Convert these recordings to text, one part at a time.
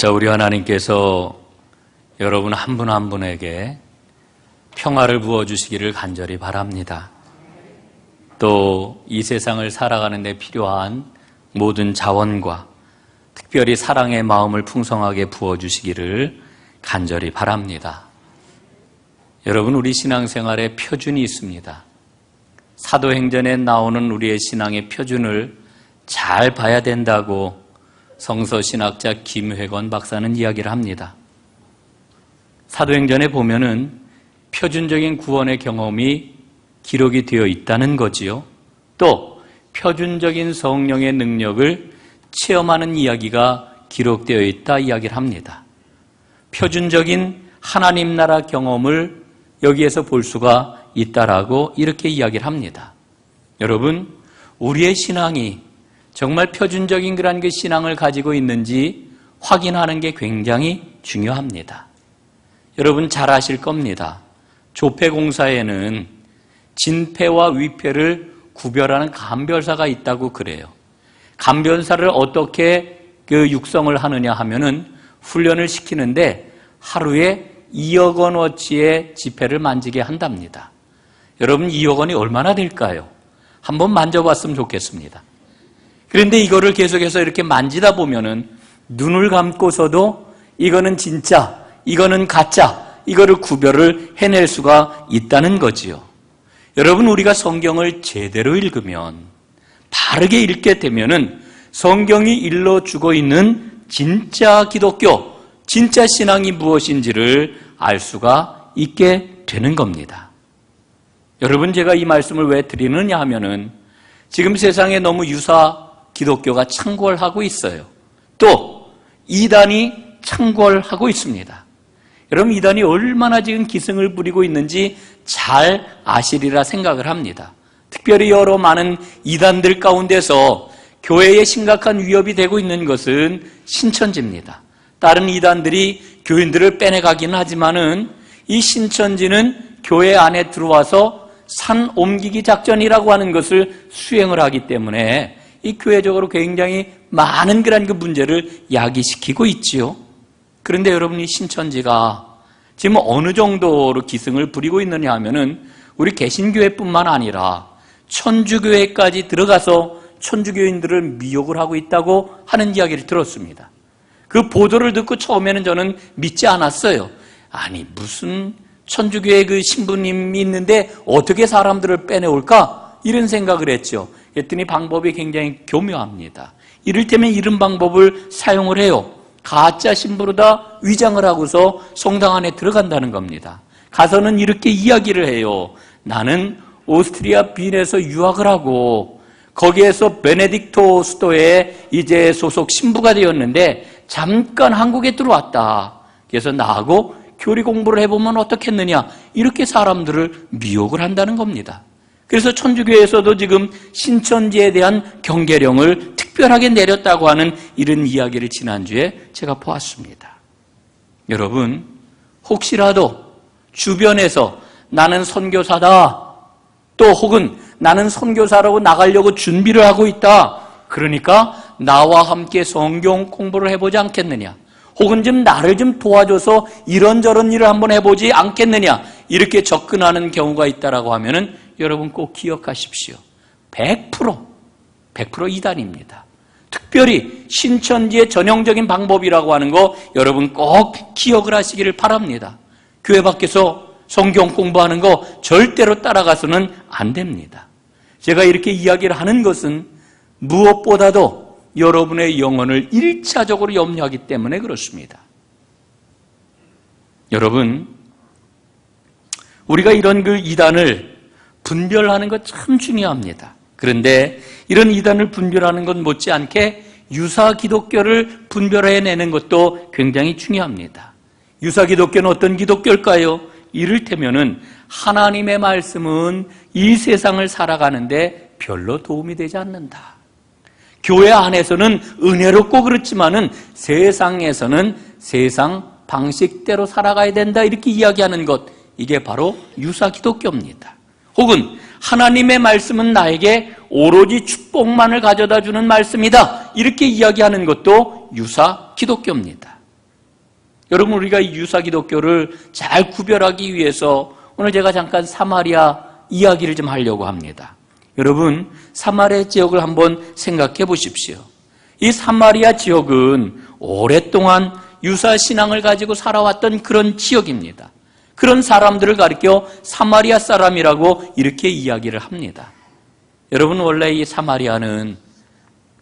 자, 우리 하나님께서 여러분 한 분 한 분에게 평화를 부어주시기를 간절히 바랍니다. 또 이 세상을 살아가는 데 필요한 모든 자원과 특별히 사랑의 마음을 풍성하게 부어주시기를 간절히 바랍니다. 여러분, 우리 신앙생활에 표준이 있습니다. 사도행전에 나오는 우리의 신앙의 표준을 잘 봐야 된다고 성서신학자 김회건 박사는 이야기를 합니다. 사도행전에 보면은 표준적인 구원의 경험이 기록이 되어 있다는 거지요. 또 표준적인 성령의 능력을 체험하는 이야기가 기록되어 있다 이야기를 합니다. 표준적인 하나님 나라 경험을 여기에서 볼 수가 있다라고 이렇게 이야기를 합니다. 여러분, 우리의 신앙이 정말 표준적인 그런 그 신앙을 가지고 있는지 확인하는 게 굉장히 중요합니다. 여러분 잘 아실 겁니다. 조폐공사에는 진폐와 위폐를 구별하는 감별사가 있다고 그래요. 감별사를 어떻게 육성을 하느냐 하면은 훈련을 시키는데 하루에 2억 원어치의 지폐를 만지게 한답니다. 여러분 2억 원이 얼마나 될까요? 한번 만져봤으면 좋겠습니다. 그런데 이거를 계속해서 이렇게 만지다 보면은 눈을 감고서도 이거는 진짜, 이거는 가짜, 이거를 구별을 해낼 수가 있다는 거지요. 여러분, 우리가 성경을 제대로 읽으면, 바르게 읽게 되면은 성경이 일러주고 있는 진짜 기독교, 진짜 신앙이 무엇인지를 알 수가 있게 되는 겁니다. 여러분, 제가 이 말씀을 왜 드리느냐 하면은 지금 세상에 너무 유사 기독교가 창궐하고 있어요. 또 이단이 창궐하고 있습니다. 여러분, 이단이 얼마나 지금 기승을 부리고 있는지 잘 아시리라 생각을 합니다. 특별히 여러 많은 이단들 가운데서 교회에 심각한 위협이 되고 있는 것은 신천지입니다. 다른 이단들이 교인들을 빼내가기는 하지만은 이 신천지는 교회 안에 들어와서 산 옮기기 작전이라고 하는 것을 수행을 하기 때문에 이 교회적으로 굉장히 많은 그런 그 문제를 야기시키고 있지요. 그런데 여러분이 신천지가 지금 어느 정도로 기승을 부리고 있느냐 하면은 우리 개신교회뿐만 아니라 천주교회까지 들어가서 천주교인들을 미혹을 하고 있다고 하는 이야기를 들었습니다. 그 보도를 듣고 처음에는 저는 믿지 않았어요. 아니, 무슨 천주교회 그 신부님이 있는데 어떻게 사람들을 빼내올까? 이런 생각을 했죠. 그랬더니 방법이 굉장히 교묘합니다. 이를테면 이런 방법을 사용을 해요. 가짜 신부로다 위장을 하고서 성당 안에 들어간다는 겁니다. 가서는 이렇게 이야기를 해요. 나는 오스트리아 빈에서 유학을 하고 거기에서 베네딕토 수도에 이제 소속 신부가 되었는데 잠깐 한국에 들어왔다. 그래서 나하고 교리 공부를 해보면 어떻겠느냐. 이렇게 사람들을 미혹을 한다는 겁니다. 그래서 천주교에서도 지금 신천지에 대한 경계령을 특별하게 내렸다고 하는 이런 이야기를 지난주에 제가 보았습니다. 여러분, 혹시라도 주변에서 나는 선교사다, 또 혹은 나는 선교사라고 나가려고 준비를 하고 있다, 그러니까 나와 함께 성경 공부를 해보지 않겠느냐, 혹은 좀 나를 좀 도와줘서 이런저런 일을 한번 해보지 않겠느냐, 이렇게 접근하는 경우가 있다라고 하면은 여러분 꼭 기억하십시오. 100% 이단입니다. 특별히 신천지의 전형적인 방법이라고 하는 거 여러분 꼭 기억을 하시기를 바랍니다. 교회 밖에서 성경 공부하는 거 절대로 따라가서는 안 됩니다. 제가 이렇게 이야기를 하는 것은 무엇보다도 여러분의 영혼을 1차적으로 염려하기 때문에 그렇습니다. 여러분, 우리가 이런 그 이단을 분별하는 것 참 중요합니다. 그런데 이런 이단을 분별하는 것 못지않게 유사 기독교를 분별해내는 것도 굉장히 중요합니다. 유사 기독교는 어떤 기독교일까요? 이를테면은 하나님의 말씀은 이 세상을 살아가는데 별로 도움이 되지 않는다. 교회 안에서는 은혜롭고 그렇지만은 세상에서는 세상 방식대로 살아가야 된다, 이렇게 이야기하는 것, 이게 바로 유사 기독교입니다. 혹은 하나님의 말씀은 나에게 오로지 축복만을 가져다 주는 말씀이다, 이렇게 이야기하는 것도 유사 기독교입니다. 여러분, 우리가 이 유사 기독교를 잘 구별하기 위해서 오늘 제가 잠깐 사마리아 이야기를 좀 하려고 합니다. 여러분, 사마리아 지역을 한번 생각해 보십시오. 이 사마리아 지역은 오랫동안 유사 신앙을 가지고 살아왔던 그런 지역입니다. 그런 사람들을 가리켜 사마리아 사람이라고 이렇게 이야기를 합니다. 여러분, 원래 이 사마리아는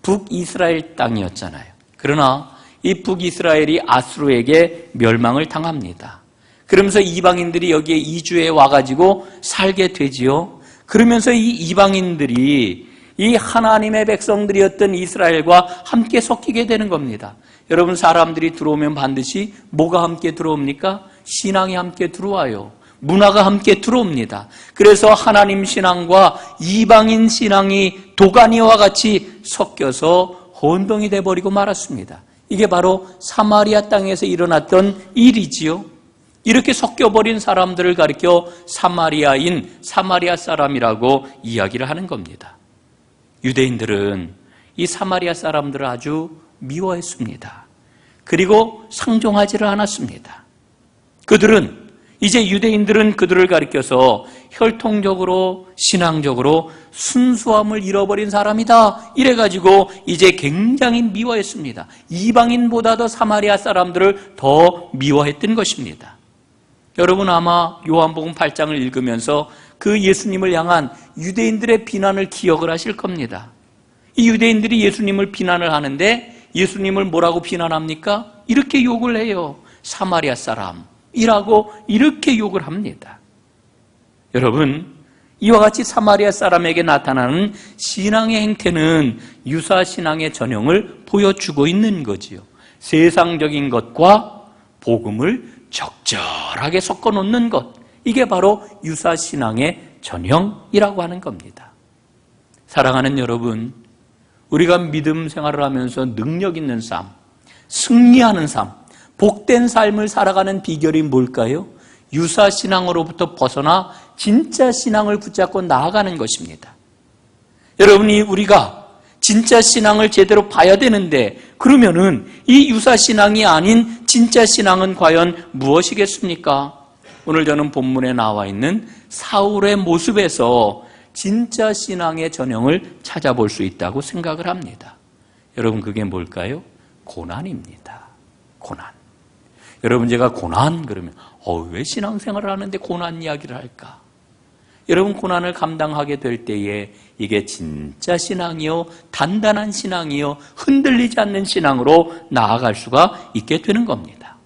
북이스라엘 땅이었잖아요. 그러나 이 북이스라엘이 아수르에게 멸망을 당합니다. 그러면서 이방인들이 여기에 이주해 와가지고 살게 되지요. 그러면서 이 이방인들이 이 하나님의 백성들이었던 이스라엘과 함께 섞이게 되는 겁니다. 여러분, 사람들이 들어오면 반드시 뭐가 함께 들어옵니까? 신앙이 함께 들어와요. 문화가 함께 들어옵니다. 그래서 하나님 신앙과 이방인 신앙이 도가니와 같이 섞여서 혼동이 돼버리고 말았습니다. 이게 바로 사마리아 땅에서 일어났던 일이지요. 이렇게 섞여버린 사람들을 가리켜 사마리아인, 사마리아 사람이라고 이야기를 하는 겁니다. 유대인들은 이 사마리아 사람들을 아주 미워했습니다. 그리고 상종하지를 않았습니다. 유대인들은 그들을 가리켜서 혈통적으로, 신앙적으로 순수함을 잃어버린 사람이다. 이래가지고 이제 굉장히 미워했습니다. 이방인보다도 사마리아 사람들을 더 미워했던 것입니다. 여러분, 아마 요한복음 8장을 읽으면서 그 예수님을 향한 유대인들의 비난을 기억을 하실 겁니다. 이 유대인들이 예수님을 비난을 하는데 예수님을 뭐라고 비난합니까? 이렇게 욕을 해요. 사마리아 사람이라고 이렇게 욕을 합니다. 여러분, 이와 같이 사마리아 사람에게 나타나는 신앙의 행태는 유사 신앙의 전형을 보여주고 있는 거지요. 세상적인 것과 복음을 적절하게 섞어 놓는 것, 이게 바로 유사 신앙의 전형이라고 하는 겁니다. 사랑하는 여러분, 우리가 믿음 생활을 하면서 능력 있는 삶, 승리하는 삶, 복된 삶을 살아가는 비결이 뭘까요? 유사 신앙으로부터 벗어나 진짜 신앙을 붙잡고 나아가는 것입니다. 여러분이 우리가 진짜 신앙을 제대로 봐야 되는데, 그러면은 이 유사 신앙이 아닌 진짜 신앙은 과연 무엇이겠습니까? 오늘 저는 본문에 나와 있는 사울의 모습에서 진짜 신앙의 전형을 찾아볼 수 있다고 생각을 합니다. 여러분, 그게 뭘까요? 고난입니다. 고난. 여러분, 제가 고난 그러면 왜 신앙생활을 하는데 고난 이야기를 할까? 여러분, 고난을 감당하게 될 때에 이게 진짜 신앙이요, 단단한 신앙이요, 흔들리지 않는 신앙으로 나아갈 수가 있게 되는 겁니다.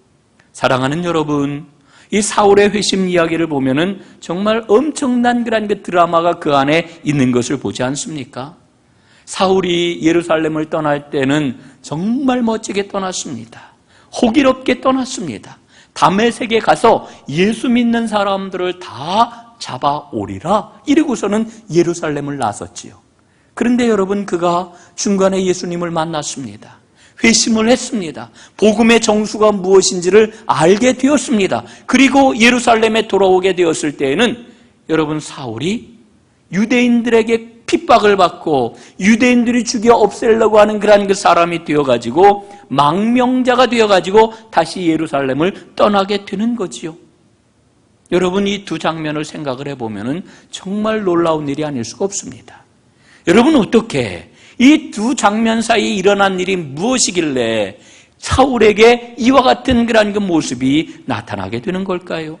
사랑하는 여러분, 이 사울의 회심 이야기를 보면은 정말 엄청난 그런 그 드라마가 그 안에 있는 것을 보지 않습니까? 사울이 예루살렘을 떠날 때는 정말 멋지게 떠났습니다. 호기롭게 떠났습니다. 다메섹에 가서 예수 믿는 사람들을 다 잡아오리라 이러고서는 예루살렘을 나섰지요. 그런데 여러분, 그가 중간에 예수님을 만났습니다. 회심을 했습니다. 복음의 정수가 무엇인지를 알게 되었습니다. 그리고 예루살렘에 돌아오게 되었을 때에는 여러분, 사울이 유대인들에게 핍박을 받고 유대인들이 죽여 없애려고 하는 그런 그 사람이 되어가지고 망명자가 되어가지고 다시 예루살렘을 떠나게 되는 거지요. 여러분, 이 두 장면을 생각을 해보면 정말 놀라운 일이 아닐 수가 없습니다. 여러분, 어떻게 이 두 장면 사이에 일어난 일이 무엇이길래 사울에게 이와 같은 그런 그 모습이 나타나게 되는 걸까요?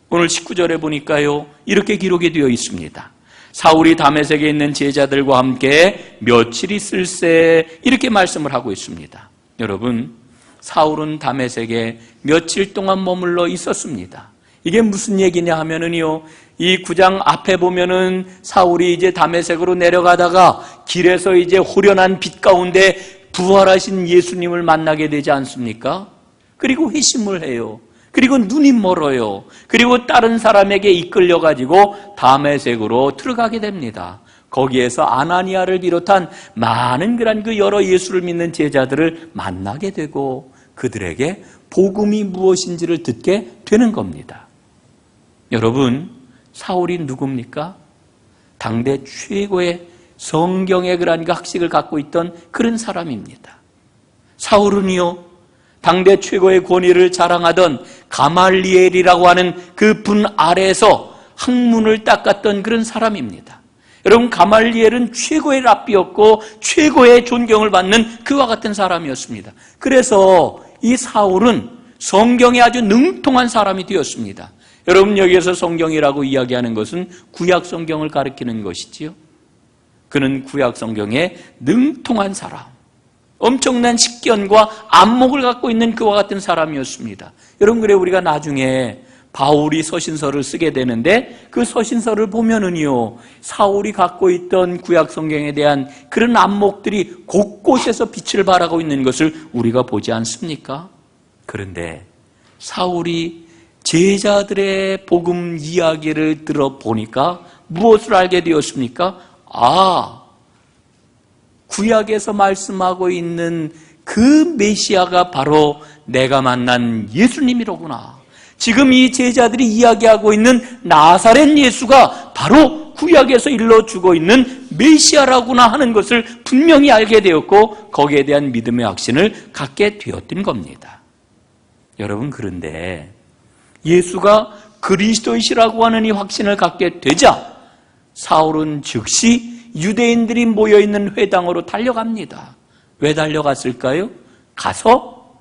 오늘 19절에 보니까요, 이렇게 기록이 되어 있습니다. 사울이 다메섹에 있는 제자들과 함께 며칠 있을세, 이렇게 말씀을 하고 있습니다. 여러분, 사울은 다메섹에 며칠 동안 머물러 있었습니다. 이게 무슨 얘기냐 하면은요, 이 9장 앞에 보면은 사울이 이제 다메섹으로 내려가다가 길에서 이제 호련한 빛 가운데 부활하신 예수님을 만나게 되지 않습니까? 그리고 회심을 해요. 그리고 눈이 멀어요. 그리고 다른 사람에게 이끌려가지고 다메섹으로 들어가게 됩니다. 거기에서 아나니아를 비롯한 많은 그런 그 여러 예수를 믿는 제자들을 만나게 되고 그들에게 복음이 무엇인지를 듣게 되는 겁니다. 여러분, 사울이 누굽니까? 당대 최고의 성경의 그런 학식을 갖고 있던 그런 사람입니다. 사울은요, 당대 최고의 권위를 자랑하던 가말리엘이라고 하는 그 분 아래에서 학문을 닦았던 그런 사람입니다. 여러분, 가말리엘은 최고의 랍비였고 최고의 존경을 받는 그와 같은 사람이었습니다. 그래서 이 사울은 성경에 아주 능통한 사람이 되었습니다. 여러분, 여기에서 성경이라고 이야기하는 것은 구약 성경을 가리키는 것이지요. 그는 구약 성경에 능통한 사람, 엄청난 식견과 안목을 갖고 있는 그와 같은 사람이었습니다. 여러분, 그래 우리가 나중에 바울이 서신서를 쓰게 되는데 그 서신서를 보면은요, 사울이 갖고 있던 구약 성경에 대한 그런 안목들이 곳곳에서 빛을 발하고 있는 것을 우리가 보지 않습니까? 그런데 사울이 제자들의 복음 이야기를 들어보니까 무엇을 알게 되었습니까? 구약에서 말씀하고 있는 그 메시아가 바로 내가 만난 예수님이로구나. 지금 이 제자들이 이야기하고 있는 나사렛 예수가 바로 구약에서 일러주고 있는 메시아라구나 하는 것을 분명히 알게 되었고 거기에 대한 믿음의 확신을 갖게 되었던 겁니다. 여러분, 그런데 예수가 그리스도이시라고 하는 이 확신을 갖게 되자 사울은 즉시 유대인들이 모여있는 회당으로 달려갑니다. 왜 달려갔을까요? 가서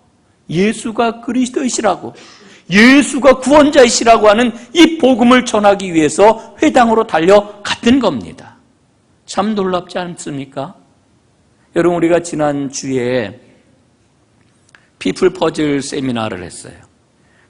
예수가 그리스도이시라고, 예수가 구원자이시라고 하는 이 복음을 전하기 위해서 회당으로 달려갔던 겁니다. 참 놀랍지 않습니까? 여러분, 우리가 지난주에 피플 퍼즐 세미나를 했어요.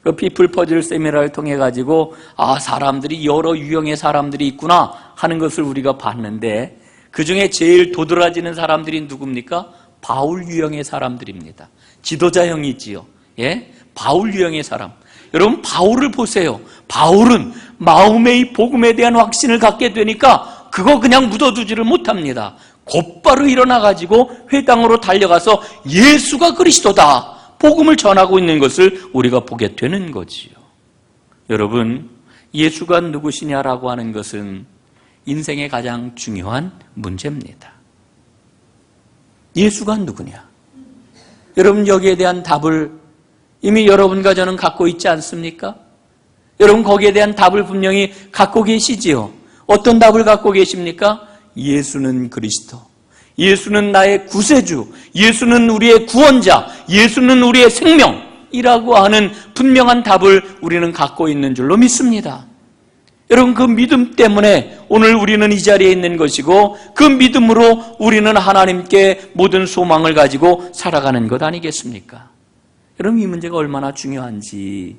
그 피플 퍼즐 세미나를 통해 가지고 사람들이 여러 유형의 사람들이 있구나 하는 것을 우리가 봤는데 그 중에 제일 도드라지는 사람들이 누굽니까? 바울 유형의 사람들입니다. 지도자형이지요. 예? 바울 유형의 사람. 여러분, 바울을 보세요. 바울은 마음의 이 복음에 대한 확신을 갖게 되니까 그거 그냥 묻어두지를 못합니다. 곧바로 일어나 가지고 회당으로 달려가서 예수가 그리스도다, 복음을 전하고 있는 것을 우리가 보게 되는 거지요. 여러분, 예수가 누구시냐라고 하는 것은 인생의 가장 중요한 문제입니다. 예수가 누구냐? 여러분, 여기에 대한 답을 이미 여러분과 저는 갖고 있지 않습니까? 여러분, 거기에 대한 답을 분명히 갖고 계시지요. 어떤 답을 갖고 계십니까? 예수는 그리스도, 예수는 나의 구세주, 예수는 우리의 구원자, 예수는 우리의 생명이라고 하는 분명한 답을 우리는 갖고 있는 줄로 믿습니다. 여러분, 그 믿음 때문에 오늘 우리는 이 자리에 있는 것이고 그 믿음으로 우리는 하나님께 모든 소망을 가지고 살아가는 것 아니겠습니까? 여러분, 이 문제가 얼마나 중요한지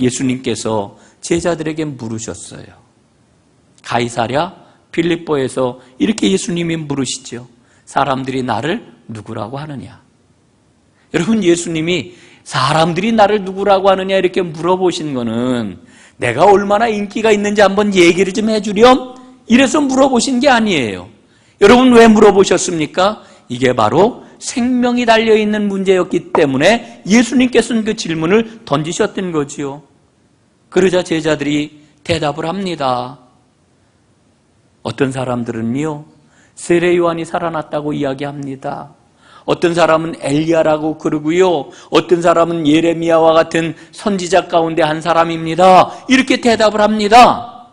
예수님께서 제자들에게 물으셨어요. 가이사랴 빌립보에서 이렇게 예수님이 물으시죠. 사람들이 나를 누구라고 하느냐? 여러분, 예수님이 사람들이 나를 누구라고 하느냐 이렇게 물어보신 거는 내가 얼마나 인기가 있는지 한번 얘기를 좀 해주렴? 이래서 물어보신 게 아니에요. 여러분, 왜 물어보셨습니까? 이게 바로 생명이 달려있는 문제였기 때문에 예수님께서는 그 질문을 던지셨던 거지요. 그러자 제자들이 대답을 합니다. 어떤 사람들은요, 세례 요한이 살아났다고 이야기합니다. 어떤 사람은 엘리야라고 그러고요, 어떤 사람은 예레미야와 같은 선지자 가운데 한 사람입니다. 이렇게 대답을 합니다.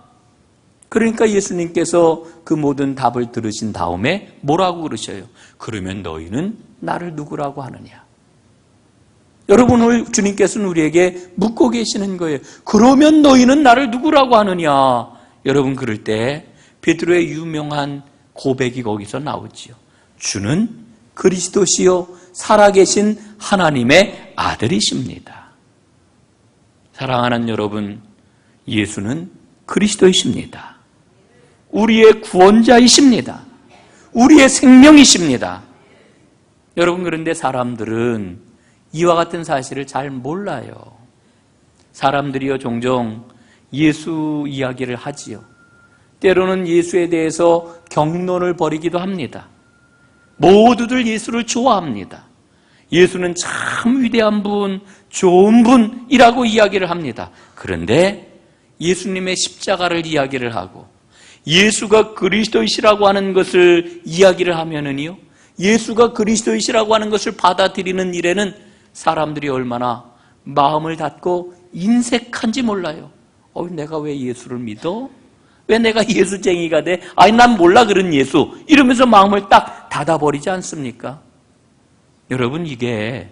그러니까 예수님께서 그 모든 답을 들으신 다음에 뭐라고 그러셔요? 그러면 너희는 나를 누구라고 하느냐? 여러분, 오늘 주님께서는 우리에게 묻고 계시는 거예요. 그러면 너희는 나를 누구라고 하느냐? 여러분, 그럴 때 베드로의 유명한 고백이 거기서 나오지요. 주는 그리스도시요 살아계신 하나님의 아들이십니다. 사랑하는 여러분, 예수는 그리스도이십니다. 우리의 구원자이십니다. 우리의 생명이십니다. 여러분, 그런데 사람들은 이와 같은 사실을 잘 몰라요. 사람들이요, 종종 예수 이야기를 하지요. 때로는 예수에 대해서 경론을 벌이기도 합니다. 모두들 예수를 좋아합니다. 예수는 참 위대한 분, 좋은 분이라고 이야기를 합니다. 그런데 예수님의 십자가를 이야기를 하고 예수가 그리스도이시라고 하는 것을 이야기를 하면은요, 예수가 그리스도이시라고 하는 것을 받아들이는 일에는 사람들이 얼마나 마음을 닫고 인색한지 몰라요. 내가 왜 예수를 믿어? 왜 내가 예수쟁이가 돼? 난 몰라 그런 예수. 이러면서 마음을 딱 닫아버리지 않습니까? 여러분, 이게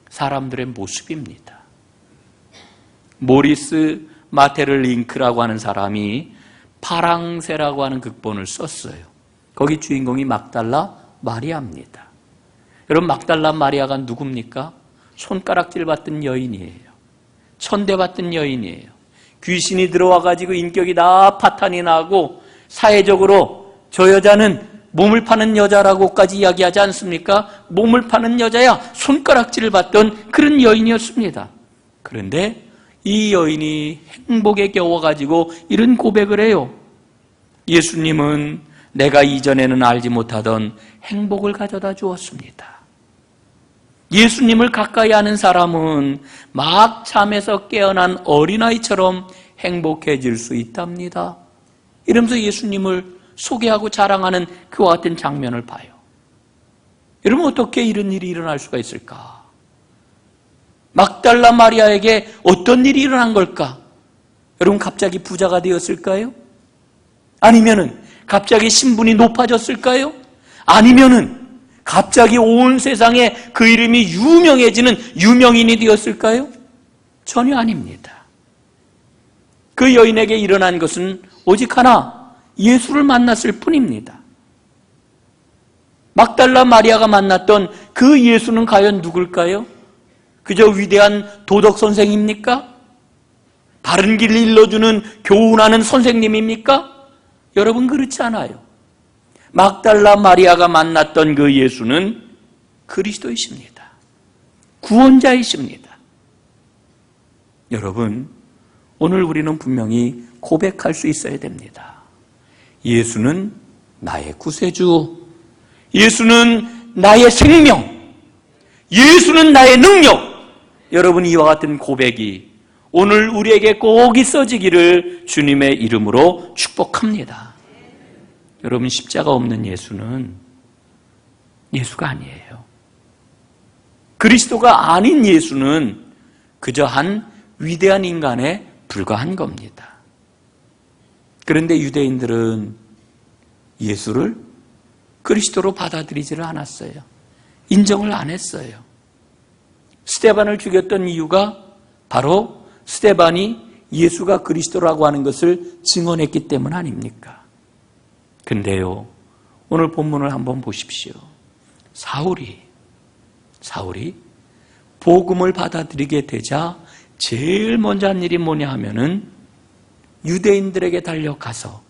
사람들의 모습입니다. 모리스 마테를링크라고 하는 사람이 파랑새라고 하는 극본을 썼어요. 거기 주인공이 막달라 마리아입니다. 여러분, 막달라 마리아가 누굽니까? 손가락질 받던 여인이에요. 천대받던 여인이에요. 귀신이 들어와가지고 인격이 다 파탄이 나고 사회적으로 저 여자는 몸을 파는 여자라고까지 이야기하지 않습니까? 몸을 파는 여자야. 손가락질을 받던 그런 여인이었습니다. 그런데 이 여인이 행복에 겨워가지고 이런 고백을 해요. 예수님은 내가 이전에는 알지 못하던 행복을 가져다 주었습니다. 예수님을 가까이 하는 사람은 막 잠에서 깨어난 어린아이처럼 행복해질 수 있답니다. 이러면서 예수님을 소개하고 자랑하는 그와 같은 장면을 봐요. 여러분, 어떻게 이런 일이 일어날 수가 있을까? 막달라 마리아에게 어떤 일이 일어난 걸까? 여러분, 갑자기 부자가 되었을까요? 아니면은 갑자기 신분이 높아졌을까요? 아니면은 갑자기 온 세상에 그 이름이 유명해지는 유명인이 되었을까요? 전혀 아닙니다. 그 여인에게 일어난 것은 오직 하나, 예수를 만났을 뿐입니다. 막달라 마리아가 만났던 그 예수는 과연 누굴까요? 그저 위대한 도덕 선생입니까? 바른 길 일러주는 교훈하는 선생님입니까? 여러분, 그렇지 않아요. 막달라 마리아가 만났던 그 예수는 그리스도이십니다. 구원자이십니다. 여러분, 오늘 우리는 분명히 고백할 수 있어야 됩니다. 예수는 나의 구세주, 예수는 나의 생명, 예수는 나의 능력. 여러분, 이와 같은 고백이 오늘 우리에게 꼭 있어지기를 주님의 이름으로 축복합니다. 여러분, 십자가 없는 예수는 예수가 아니에요. 그리스도가 아닌 예수는 그저 한 위대한 인간에 불과한 겁니다. 그런데 유대인들은 예수를 그리스도로 받아들이지를 않았어요. 인정을 안 했어요. 스데반을 죽였던 이유가 바로 스데반이 예수가 그리스도라고 하는 것을 증언했기 때문 아닙니까? 근데요, 오늘 본문을 한번 보십시오. 사울이 복음을 받아들이게 되자 제일 먼저 한 일이 뭐냐 하면은 유대인들에게 달려가서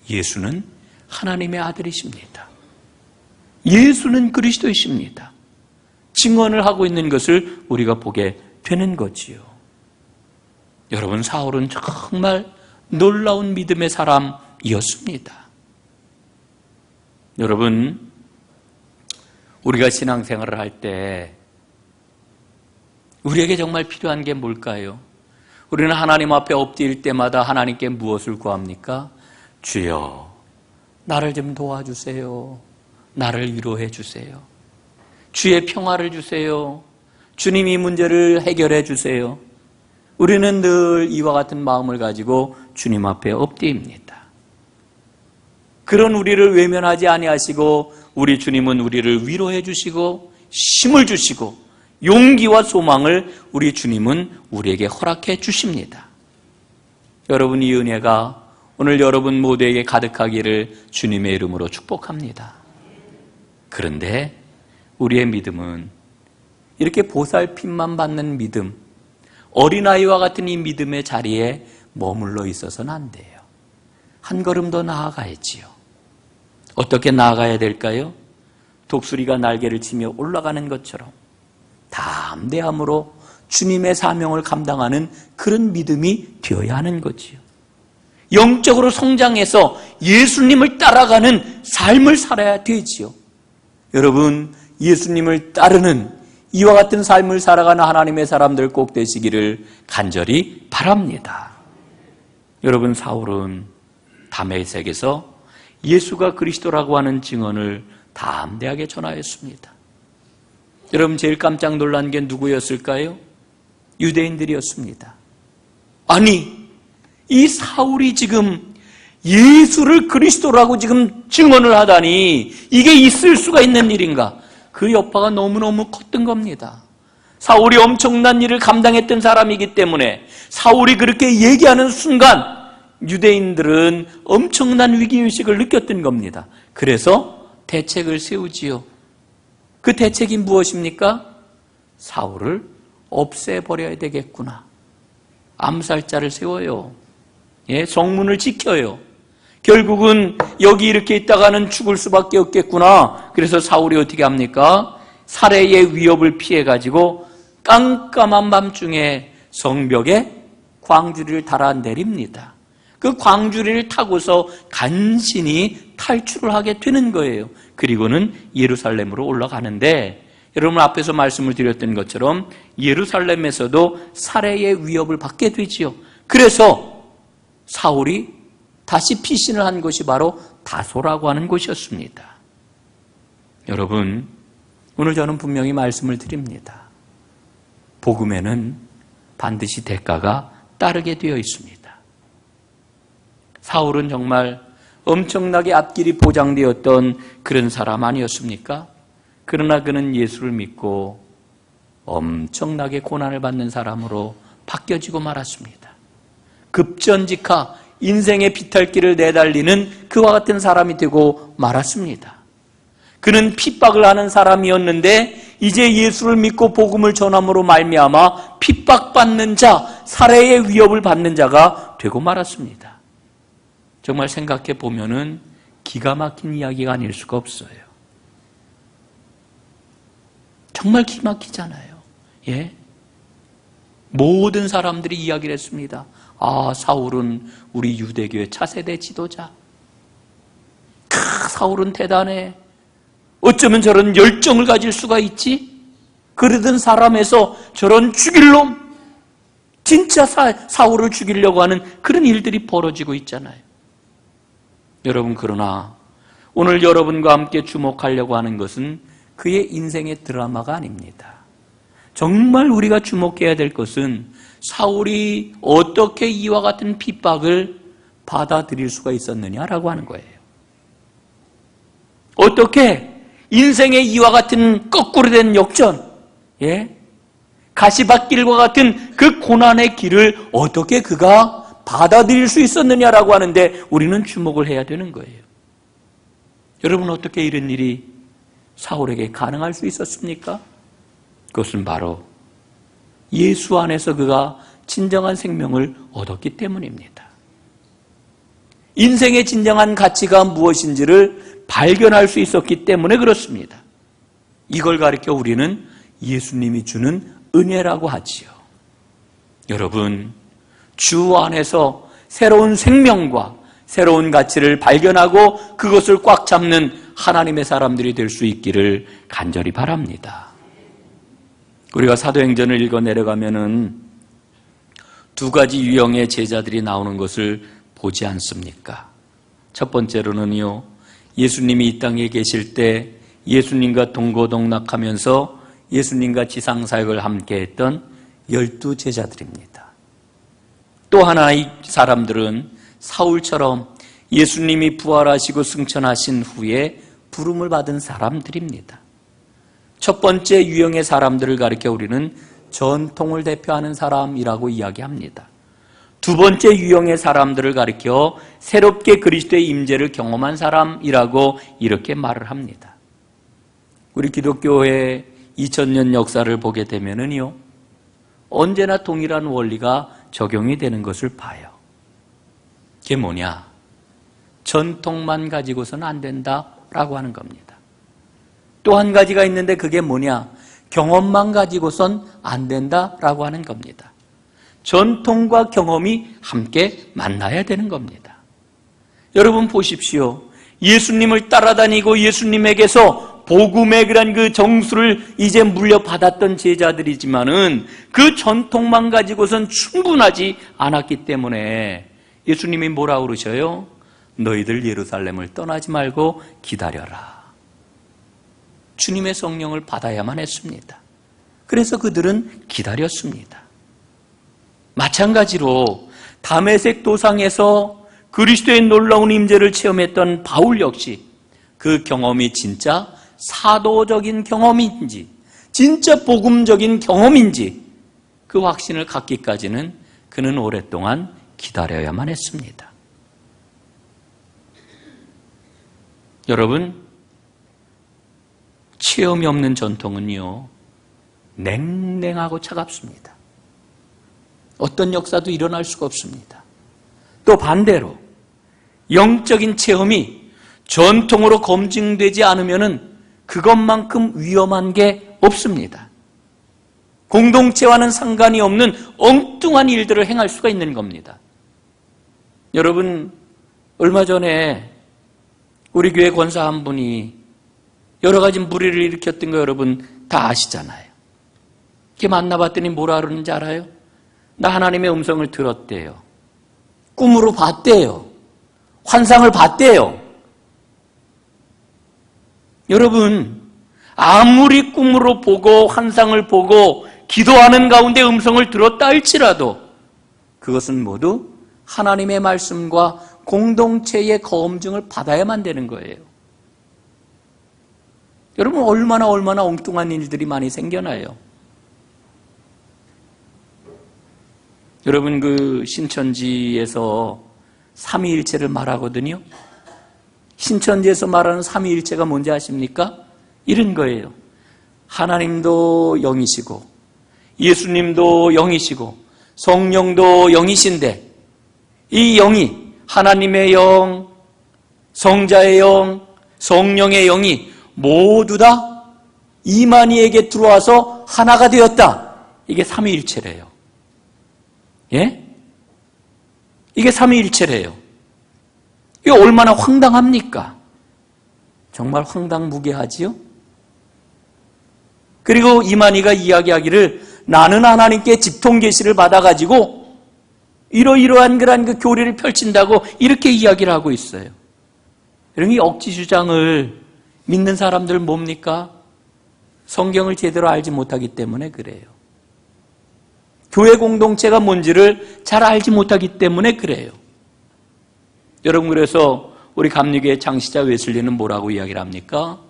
예수는 하나님의 아들이십니다. 예수는 그리스도이십니다. 증언을 하고 있는 것을 우리가 보게 되는 거지요. 여러분, 사울은 정말 놀라운 믿음의 사람이었습니다. 여러분, 우리가 신앙생활을 할 때 우리에게 정말 필요한 게 뭘까요? 우리는 하나님 앞에 엎드릴 때마다 하나님께 무엇을 구합니까? 주여, 나를 좀 도와주세요. 나를 위로해 주세요. 주의 평화를 주세요. 주님, 이 문제를 해결해 주세요. 우리는 늘 이와 같은 마음을 가지고 주님 앞에 엎드립니다. 그런 우리를 외면하지 아니하시고 우리 주님은 우리를 위로해 주시고 힘을 주시고 용기와 소망을 우리 주님은 우리에게 허락해 주십니다. 여러분, 이 은혜가 오늘 여러분 모두에게 가득하기를 주님의 이름으로 축복합니다. 그런데 우리의 믿음은 이렇게 보살핌만 받는 믿음, 어린아이와 같은 이 믿음의 자리에 머물러 있어서는 안 돼요. 한 걸음 더 나아가야지요. 어떻게 나아가야 될까요? 독수리가 날개를 치며 올라가는 것처럼 담대함으로 주님의 사명을 감당하는 그런 믿음이 되어야 하는 거지요. 영적으로 성장해서 예수님을 따라가는 삶을 살아야 되지요. 여러분, 예수님을 따르는 이와 같은 삶을 살아가는 하나님의 사람들 꼭 되시기를 간절히 바랍니다. 여러분, 사울은 다메섹에서 예수가 그리스도라고 하는 증언을 담대하게 전하였습니다. 여러분 제일 깜짝 놀란 게 누구였을까요? 유대인들이었습니다. 아니, 이 사울이 지금 예수를 그리스도라고 지금 증언을 하다니 이게 있을 수가 있는 일인가? 그 여파가 너무너무 컸던 겁니다. 사울이 엄청난 일을 감당했던 사람이기 때문에 사울이 그렇게 얘기하는 순간 유대인들은 엄청난 위기의식을 느꼈던 겁니다. 그래서 대책을 세우지요. 그 대책이 무엇입니까? 사울을 없애버려야 되겠구나. 암살자를 세워요. 예, 성문을 지켜요. 결국은 여기 이렇게 있다가는 죽을 수밖에 없겠구나. 그래서 사울이 어떻게 합니까? 살해의 위협을 피해가지고 깜깜한 밤중에 성벽에 광주리를 달아 내립니다. 그 광주리를 타고서 간신히 탈출을 하게 되는 거예요. 그리고는 예루살렘으로 올라가는데, 여러분 앞에서 말씀을 드렸던 것처럼 예루살렘에서도 살해의 위협을 받게 되지요. 그래서 사울이 다시 피신을 한 곳이 바로 다소라고 하는 곳이었습니다. 여러분, 오늘 저는 분명히 말씀을 드립니다. 복음에는 반드시 대가가 따르게 되어 있습니다. 사울은 정말 엄청나게 앞길이 보장되었던 그런 사람 아니었습니까? 그러나 그는 예수를 믿고 엄청나게 고난을 받는 사람으로 바뀌어지고 말았습니다. 급전직하 인생의 비탈길을 내달리는 그와 같은 사람이 되고 말았습니다. 그는 핍박을 하는 사람이었는데 이제 예수를 믿고 복음을 전함으로 말미암아 핍박받는 자, 살해의 위협을 받는 자가 되고 말았습니다. 정말 생각해 보면은 기가 막힌 이야기가 아닐 수가 없어요. 정말 기막히잖아요. 예? 모든 사람들이 이야기를 했습니다. 아, 사울은 우리 유대교의 차세대 지도자. 사울은 대단해. 어쩌면 저런 열정을 가질 수가 있지? 그러던 사람에서 저런 죽일 놈, 진짜 사울을 죽이려고 하는 그런 일들이 벌어지고 있잖아요. 여러분, 그러나 오늘 여러분과 함께 주목하려고 하는 것은 그의 인생의 드라마가 아닙니다. 정말 우리가 주목해야 될 것은 사울이 어떻게 이와 같은 핍박을 받아들일 수가 있었느냐라고 하는 거예요. 어떻게 인생의 이와 같은 거꾸로 된 역전, 예? 가시밭길과 같은 그 고난의 길을 어떻게 그가 받아들일 수 있었느냐라고 하는데 우리는 주목을 해야 되는 거예요. 여러분, 어떻게 이런 일이 사울에게 가능할 수 있었습니까? 그것은 바로 예수 안에서 그가 진정한 생명을 얻었기 때문입니다. 인생의 진정한 가치가 무엇인지를 발견할 수 있었기 때문에 그렇습니다. 이걸 가리켜 우리는 예수님이 주는 은혜라고 하지요. 여러분, 주 안에서 새로운 생명과 새로운 가치를 발견하고 그것을 꽉 잡는 하나님의 사람들이 될 수 있기를 간절히 바랍니다. 우리가 사도행전을 읽어 내려가면은 두 가지 유형의 제자들이 나오는 것을 보지 않습니까? 첫 번째로는요, 예수님이 이 땅에 계실 때 예수님과 동고동락하면서 예수님과 지상사역을 함께 했던 12 제자들입니다. 또 하나의 사람들은 사울처럼 예수님이 부활하시고 승천하신 후에 부름을 받은 사람들입니다. 첫 번째 유형의 사람들을 가리켜 우리는 전통을 대표하는 사람이라고 이야기합니다. 두 번째 유형의 사람들을 가리켜 새롭게 그리스도의 임재를 경험한 사람이라고 이렇게 말을 합니다. 우리 기독교의 2000년 역사를 보게 되면은요, 언제나 동일한 원리가 적용이 되는 것을 봐요. 그게 뭐냐? 전통만 가지고서는 안 된다라고 하는 겁니다. 또 한 가지가 있는데 그게 뭐냐? 경험만 가지고선 안 된다라고 하는 겁니다. 전통과 경험이 함께 만나야 되는 겁니다. 여러분 보십시오. 예수님을 따라다니고 예수님에게서 복음의 그런 그 정수를 이제 물려받았던 제자들이지만은 그 전통만 가지고선 충분하지 않았기 때문에 예수님이 뭐라고 그러셔요? 너희들 예루살렘을 떠나지 말고 기다려라. 주님의 성령을 받아야만 했습니다. 그래서 그들은 기다렸습니다. 마찬가지로 다메섹 도상에서 그리스도의 놀라운 임재를 체험했던 바울 역시 그 경험이 진짜 사도적인 경험인지 진짜 복음적인 경험인지 그 확신을 갖기까지는 그는 오랫동안 기다려야만 했습니다. 여러분, 체험이 없는 전통은요, 냉랭하고 차갑습니다. 어떤 역사도 일어날 수가 없습니다. 또 반대로 영적인 체험이 전통으로 검증되지 않으면 그것만큼 위험한 게 없습니다. 공동체와는 상관이 없는 엉뚱한 일들을 행할 수가 있는 겁니다. 여러분, 얼마 전에 우리 교회 권사 한 분이 여러 가지 무리를 일으켰던 거 여러분 다 아시잖아요. 이렇게 만나봤더니 뭐라 그러는지 알아요? 나 하나님의 음성을 들었대요. 꿈으로 봤대요. 환상을 봤대요. 여러분, 아무리 꿈으로 보고 환상을 보고 기도하는 가운데 음성을 들었다 할지라도 그것은 모두 하나님의 말씀과 공동체의 검증을 받아야만 되는 거예요. 여러분, 얼마나 엉뚱한 일들이 많이 생겨나요. 여러분, 그 신천지에서 삼위일체를 말하거든요. 신천지에서 말하는 삼위일체가 뭔지 아십니까? 이런 거예요. 하나님도 영이시고 예수님도 영이시고 성령도 영이신데 이 영이 하나님의 영, 성자의 영, 성령의 영이 모두 다 이만희에게 들어와서 하나가 되었다. 이게 삼위일체래요. 예? 이게 삼위일체래요. 이게 얼마나 황당합니까? 정말 황당무계하지요? 그리고 이만희가 이야기하기를 나는 하나님께 직통계시를 받아가지고 이러이러한 그런 그 교리를 펼친다고 이렇게 이야기를 하고 있어요. 이런 이 억지 주장을 믿는 사람들 뭡니까? 성경을 제대로 알지 못하기 때문에 그래요. 교회 공동체가 뭔지를 잘 알지 못하기 때문에 그래요. 여러분, 그래서 우리 감리교회 창시자 웨슬리는 뭐라고 이야기를 합니까?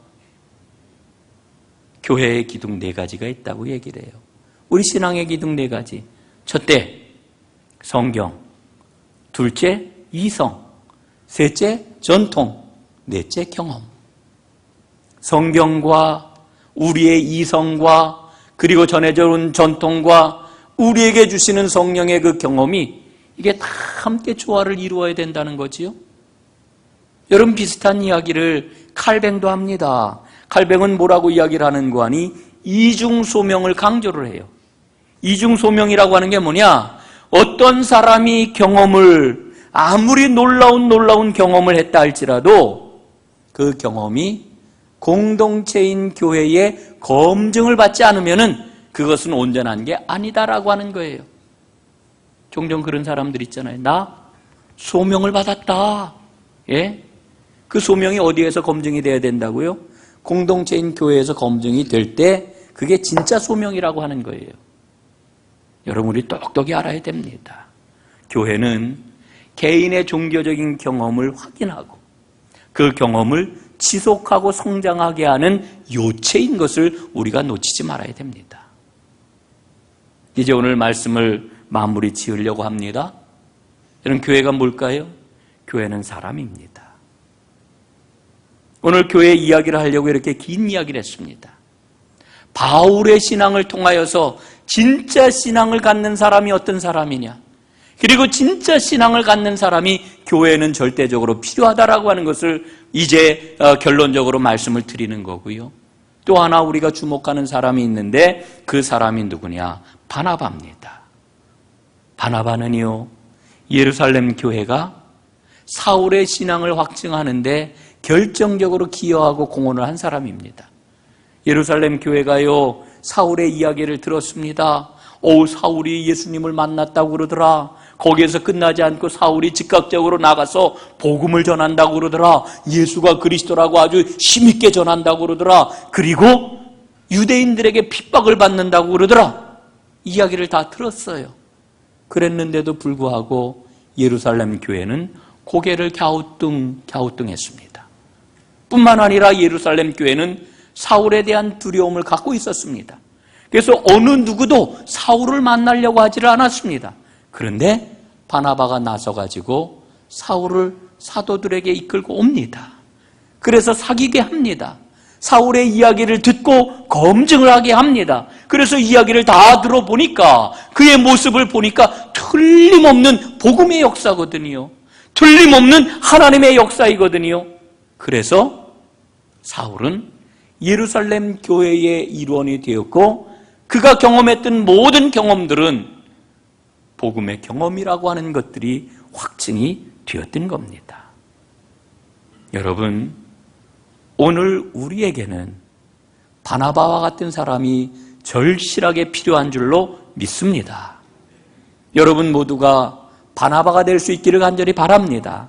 교회의 기둥 4가지가 있다고 얘기를 해요. 우리 신앙의 기둥 4가지. 첫째, 성경. 둘째, 이성. 셋째, 전통. 넷째, 경험. 성경과 우리의 이성과 그리고 전해져 온 전통과 우리에게 주시는 성령의 그 경험이 이게 다 함께 조화를 이루어야 된다는 거지요. 여러분, 비슷한 이야기를 칼뱅도 합니다. 칼뱅은 뭐라고 이야기를 하는 거 아니? 이중소명을 강조를 해요. 이중소명이라고 하는 게 뭐냐? 어떤 사람이 경험을 아무리 놀라운 경험을 했다 할지라도 그 경험이 공동체인 교회의 검증을 받지 않으면은 그것은 온전한 게 아니다라고 하는 거예요. 종종 그런 사람들 있잖아요. 나 소명을 받았다. 예? 그 소명이 어디에서 검증이 돼야 된다고요? 공동체인 교회에서 검증이 될 때 그게 진짜 소명이라고 하는 거예요. 여러분, 우리 똑똑히 알아야 됩니다. 교회는 개인의 종교적인 경험을 확인하고 그 경험을 지속하고 성장하게 하는 요체인 것을 우리가 놓치지 말아야 됩니다. 이제 오늘 말씀을 마무리 지으려고 합니다. 여러분, 교회가 뭘까요? 교회는 사람입니다. 오늘 교회 이야기를 하려고 이렇게 긴 이야기를 했습니다. 바울의 신앙을 통하여서 진짜 신앙을 갖는 사람이 어떤 사람이냐, 그리고 진짜 신앙을 갖는 사람이 교회에는 절대적으로 필요하다라고 하는 것을 이제 결론적으로 말씀을 드리는 거고요. 또 하나 우리가 주목하는 사람이 있는데 그 사람이 누구냐? 바나바입니다. 바나바는요, 예루살렘 교회가 사울의 신앙을 확증하는데 결정적으로 기여하고 공헌을 한 사람입니다. 예루살렘 교회가요, 사울의 이야기를 들었습니다. 사울이 예수님을 만났다고 그러더라. 거기에서 끝나지 않고 사울이 즉각적으로 나가서 복음을 전한다고 그러더라. 예수가 그리스도라고 아주 힘있게 전한다고 그러더라. 그리고 유대인들에게 핍박을 받는다고 그러더라. 이야기를 다 들었어요. 그랬는데도 불구하고 예루살렘 교회는 고개를 갸우뚱했습니다. 뿐만 아니라 예루살렘 교회는 사울에 대한 두려움을 갖고 있었습니다. 그래서 어느 누구도 사울을 만나려고 하지를 않았습니다. 그런데 바나바가 나서가지고 사울을 사도들에게 이끌고 옵니다. 그래서 사귀게 합니다. 사울의 이야기를 듣고 검증을 하게 합니다. 그래서 이야기를 다 들어보니까 그의 모습을 보니까 틀림없는 복음의 역사거든요. 틀림없는 하나님의 역사이거든요. 그래서 사울은 예루살렘 교회의 일원이 되었고 그가 경험했던 모든 경험들은 복음의 경험이라고 하는 것들이 확증이 되었던 겁니다. 여러분, 오늘 우리에게는 바나바와 같은 사람이 절실하게 필요한 줄로 믿습니다. 여러분 모두가 바나바가 될 수 있기를 간절히 바랍니다.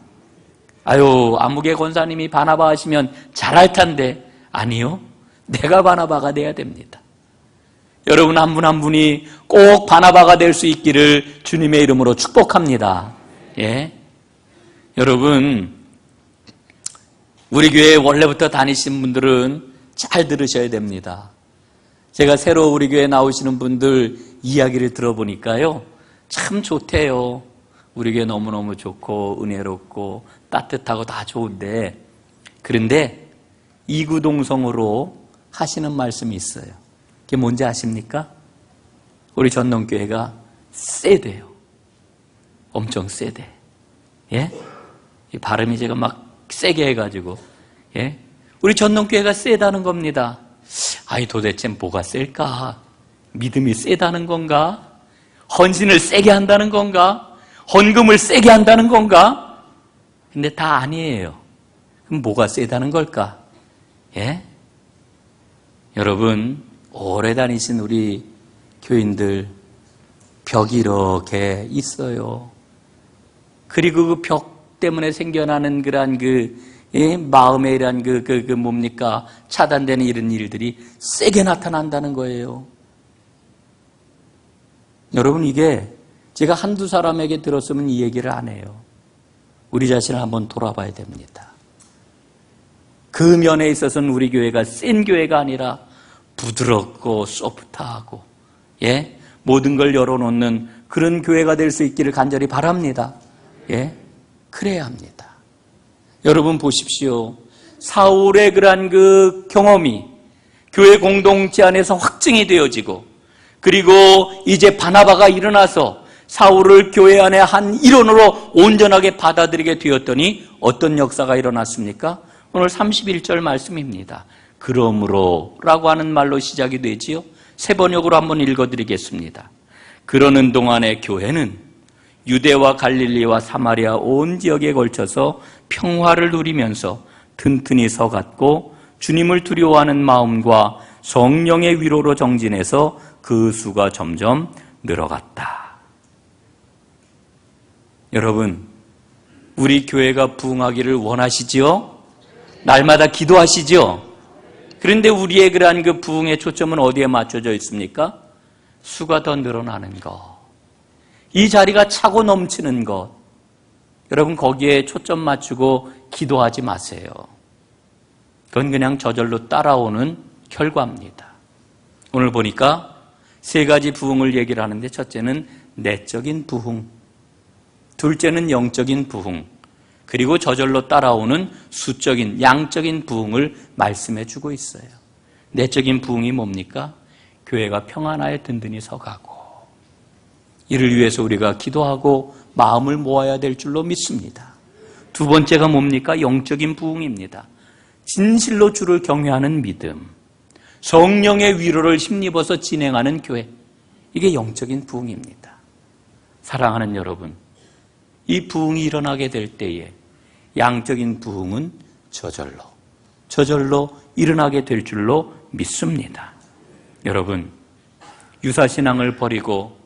아유, 아무개 권사님이 바나바 하시면 잘할 텐데. 아니요, 내가 바나바가 돼야 됩니다. 여러분 한 분 한 분이 꼭 바나바가 될 수 있기를 주님의 이름으로 축복합니다. 예, 여러분 우리 교회에 원래부터 다니신 분들은 잘 들으셔야 됩니다. 제가 새로 우리 교회에 나오시는 분들 이야기를 들어보니까요, 참 좋대요. 우리 교회 너무너무 좋고 은혜롭고 따뜻하고 다 좋은데, 그런데 이구동성으로 하시는 말씀이 있어요. 그게 뭔지 아십니까? 우리 전농교회가 세대요. 엄청 세대. 예? 이 발음이 제가 막 세게 해가지고, 예? 우리 전농교회가 세다는 겁니다. 아이, 도대체 뭐가 셀까? 믿음이 세다는 건가? 헌신을 세게 한다는 건가? 헌금을 세게 한다는 건가? 근데 다 아니에요. 그럼 뭐가 세다는 걸까? 예? 여러분, 오래 다니신 우리 교인들, 벽이 이렇게 있어요. 그리고 그 벽 때문에 생겨나는 그러한 마음에 이런 뭡니까? 차단되는 이런 일들이 세게 나타난다는 거예요. 여러분, 이게 제가 한두 사람에게 들었으면 이 얘기를 안 해요. 우리 자신을 한번 돌아봐야 됩니다. 그 면에 있어서는 우리 교회가 센 교회가 아니라 부드럽고 소프트하고, 예, 모든 걸 열어놓는 그런 교회가 될 수 있기를 간절히 바랍니다. 예, 그래야 합니다. 여러분 보십시오. 사울의 그러한 그 경험이 교회 공동체 안에서 확증이 되어지고, 그리고 이제 바나바가 일어나서 사울을 교회 안에 한 일원으로 온전하게 받아들이게 되었더니 어떤 역사가 일어났습니까? 오늘 31절 말씀입니다. 그러므로 라고 하는 말로 시작이 되지요. 세 번역으로 한번 읽어드리겠습니다. 그러는 동안에 교회는 유대와 갈릴리와 사마리아 온 지역에 걸쳐서 평화를 누리면서 튼튼히 서갔고, 주님을 두려워하는 마음과 성령의 위로로 정진해서 그 수가 점점 늘어갔다. 여러분, 우리 교회가 부흥하기를 원하시지요? 날마다 기도하시지요? 그런데 우리의 그러한 그 부흥의 초점은 어디에 맞춰져 있습니까? 수가 더 늘어나는 것, 이 자리가 차고 넘치는 것. 여러분, 거기에 초점 맞추고 기도하지 마세요. 그건 그냥 저절로 따라오는 결과입니다. 오늘 보니까 세 가지 부흥을 얘기를 하는데, 첫째는 내적인 부흥, 둘째는 영적인 부흥, 그리고 저절로 따라오는 수적인, 양적인 부흥을 말씀해 주고 있어요. 내적인 부흥이 뭡니까? 교회가 평안하에 든든히 서가고, 이를 위해서 우리가 기도하고 마음을 모아야 될 줄로 믿습니다. 두 번째가 뭡니까? 영적인 부흥입니다. 진실로 주를 경외하는 믿음, 성령의 위로를 힘입어서 진행하는 교회, 이게 영적인 부흥입니다. 사랑하는 여러분, 이 부흥이 일어나게 될 때에 양적인 부흥은 저절로 일어나게 될 줄로 믿습니다. 여러분, 유사신앙을 버리고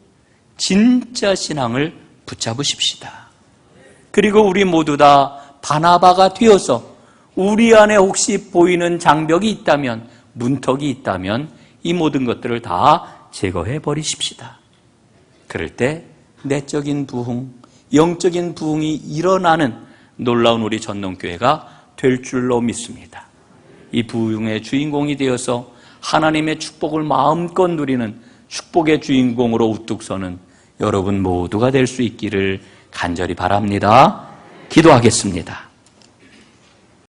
진짜 신앙을 붙잡으십시다. 그리고 우리 모두 다 바나바가 되어서 우리 안에 혹시 보이는 장벽이 있다면, 문턱이 있다면 이 모든 것들을 다 제거해 버리십시다. 그럴 때 내적인 부흥, 영적인 부흥이 일어나는 놀라운 우리 전농교회가 될 줄로 믿습니다. 이 부흥의 주인공이 되어서 하나님의 축복을 마음껏 누리는 축복의 주인공으로 우뚝 서는 여러분 모두가 될 수 있기를 간절히 바랍니다. 기도하겠습니다.